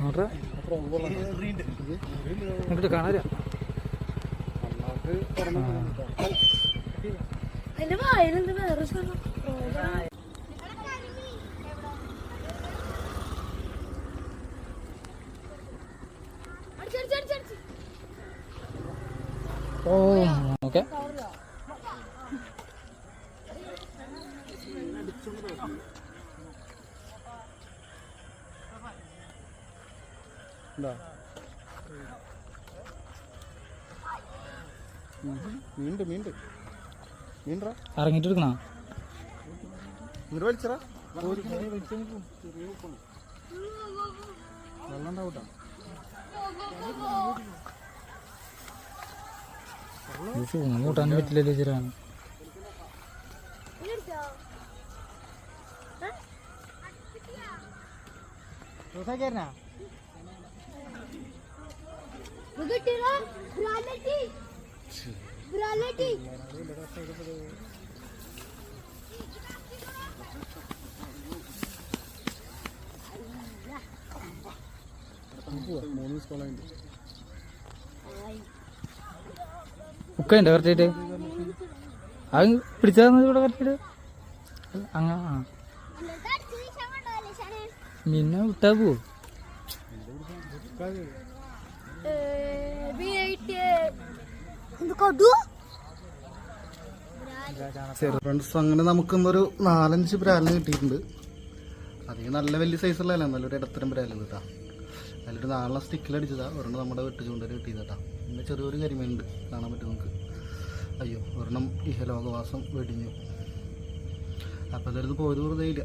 അങ്ങോട്ട് കാണാല ഓ ഓക്കെ ഇറങ്ങിട്ട് എടുക്കണ വലിച്ചറാ വെള്ളം ഉണ്ടാവൂട്ടാ കൂട്ടാൻ പറ്റില്ലല്ലോ ചേരാണ് ഉക്കുണ്ട് കറക്റ്റായിട്ട് അത് പിടിച്ചാൽ ഇവിടെ കറക്റ്റായിട്ട് അങ്ങ മീനെ വിട്ടാ പോവോ ഫ്രണ്ട്സ് അങ്ങനെ നമുക്കിന്നൊരു 4-5 ബ്രാലിന് കിട്ടിയിട്ടുണ്ട്. അധികം നല്ല വലിയ സൈസുള്ളതല്ല, നല്ലൊരു ഇടത്തരം ബ്രാല് കേട്ടാ. നല്ലൊരു 4 സ്റ്റിക്കിലടിച്ചതാ. ഒരെണ്ണം നമ്മുടെ വെട്ട് ചൂണ്ടയിൽ കിട്ടിയതാ. പിന്നെ ചെറിയൊരു കരിമീനുണ്ട്, കാണാൻ പറ്റും നമുക്ക്. അയ്യോ, ഒരെണ്ണം ഇഹലോകവാസം വെടിഞ്ഞു. അപ്പോൾ അതൊരു പോയത് വെറുതെ ഇല്ല.